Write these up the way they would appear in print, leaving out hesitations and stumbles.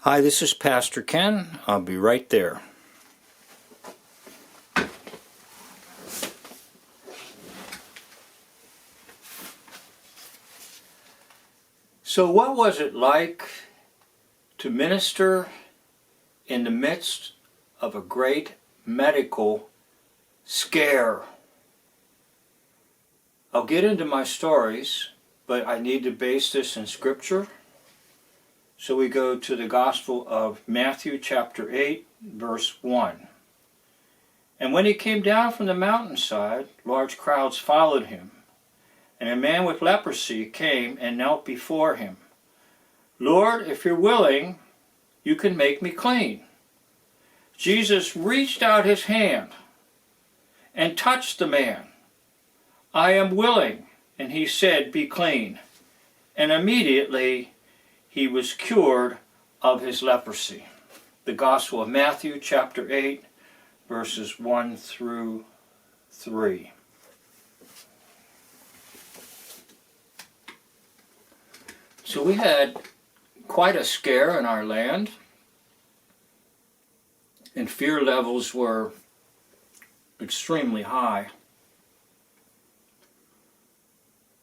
Hi, this is Pastor Ken. I'll be right there. So what was it like to minister in the midst of a great medical scare? I'll get into my stories, but I need to base this in Scripture. So we go to the Gospel of Matthew chapter 8, verse 1. And when he came down from the mountainside, large crowds followed him. And a man with leprosy came and knelt before him. Lord, if you're willing, you can make me clean. Jesus reached out his hand and touched the man. I am willing, and he said, be clean. And immediately he was cured of his leprosy. The Gospel of Matthew chapter 8, verses 1 through 3. So we had quite a scare in our land, and fear levels were extremely high.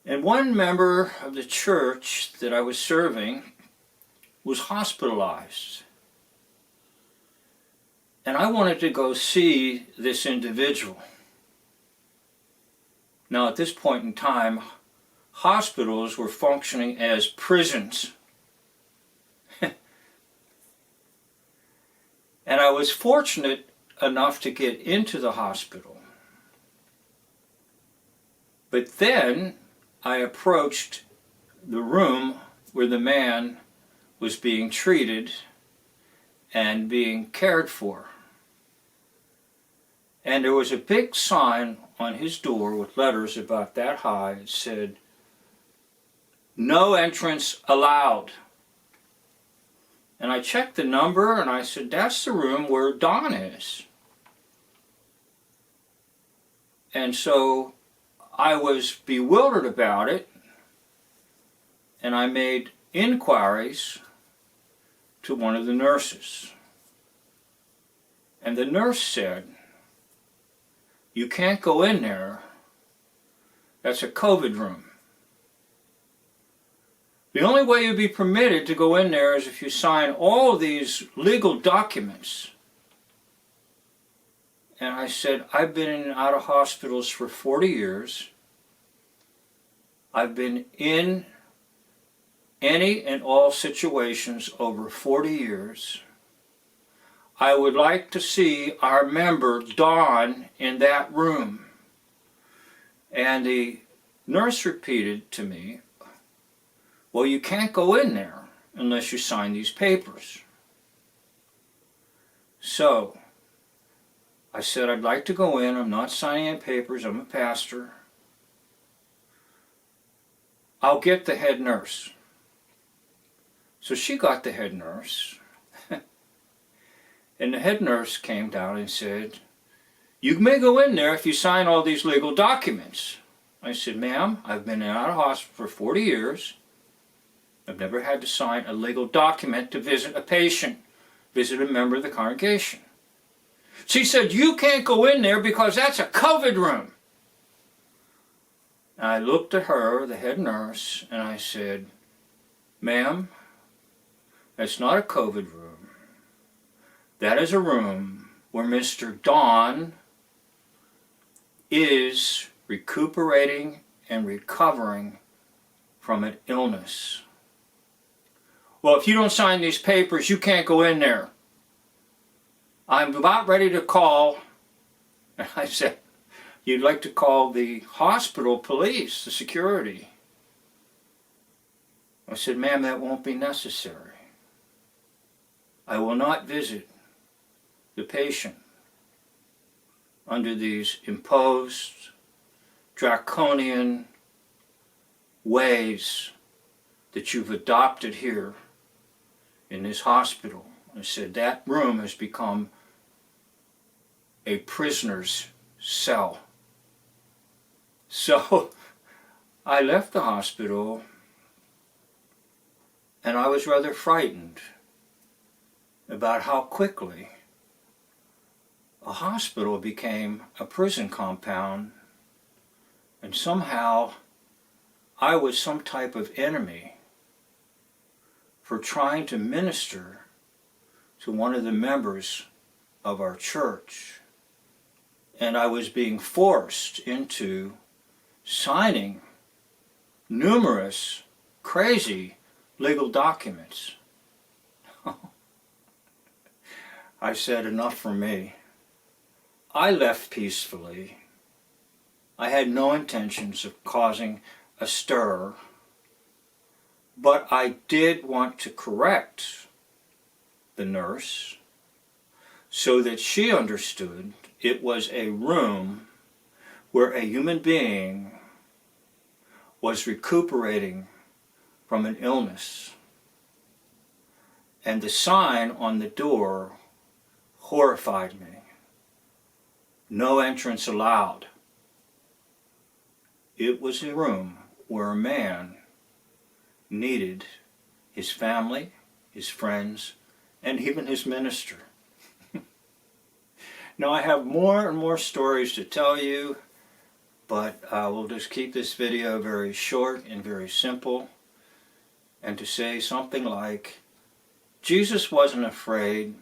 And one member of the church that I was serving was hospitalized. And I wanted to go see this individual. Now at this point in time, hospitals were functioning as prisons. And I was fortunate enough to get into the hospital. But then I approached the room where the man was being treated and being cared for. And there was a big sign on his door with letters about that high. It said, no entrance allowed. And I checked the number and I said, that's the room where Don is. And so I was bewildered about it, and I made inquiries to one of the nurses. And the nurse said, you can't go in there. That's a COVID room. The only way you'd be permitted to go in there is if you sign all of these legal documents. And I said, I've been in and out of hospitals for 40 years. I've been in any and all situations over 40 years. I would like to see our member Don in that room. And the nurse repeated to me, well, you can't go in there unless you sign these papers. So I said, I'd like to go in. I'm not signing any papers. I'm a pastor. I'll get the head nurse. So she got the head nurse. And the head nurse came down and said, you may go in there if you sign all these legal documents. I said, ma'am, I've been out of hospital for 40 years. I've never had to sign a legal document to visit a patient, visit a member of the congregation. She said, you can't go in there because that's a COVID room. And I looked at her, the head nurse, and I said, ma'am, that's not a COVID room. That is a room where Mr. Don is recuperating and recovering from an illness. Well, if you don't sign these papers, you can't go in there. I'm about ready to call. And I said, you'd like to call the hospital police, the security. I said, ma'am, that won't be necessary. I will not visit the patient under these imposed, draconian ways that you've adopted here in this hospital. I said, that room has become a prisoner's cell. So I left the hospital and I was rather frightened about how quickly a hospital became a prison compound, and somehow I was some type of enemy for trying to minister to one of the members of our church. And I was being forced into signing numerous crazy legal documents. I said, enough for me. I left peacefully. I had no intentions of causing a stir, but I did want to correct the nurse so that she understood it was a room where a human being was recuperating from an illness. And the sign on the door horrified me. No entrance allowed. It was a room where a man needed his family, his friends, and even his minister. Now I have more and more stories to tell you, but we'll just keep this video very short and very simple, and to say something like, Jesus wasn't afraid,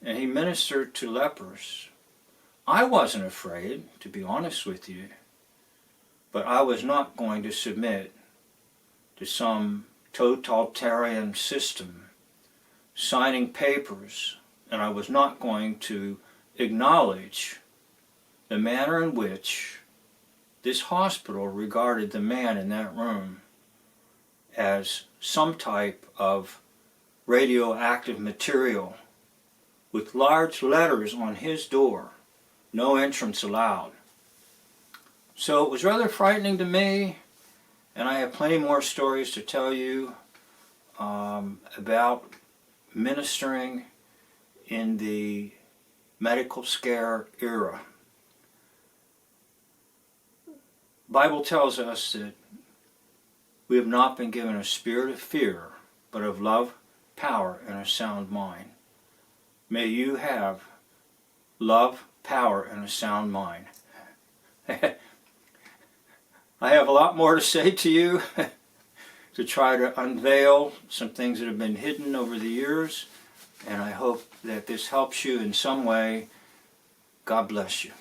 and he ministered to lepers. I wasn't afraid, to be honest with you, but I was not going to submit to some totalitarian system signing papers, and I was not going to acknowledge the manner in which this hospital regarded the man in that room as some type of radioactive material with large letters on his door, no entrance allowed. So it was rather frightening to me, and I have plenty more stories to tell you about ministering in the medical scare era. The Bible tells us that we have not been given a spirit of fear, but of love, power, and a sound mind. May you have love, power, and a sound mind. I have a lot more to say to you to try to unveil some things that have been hidden over the years, and I hope that this helps you in some way. God bless you.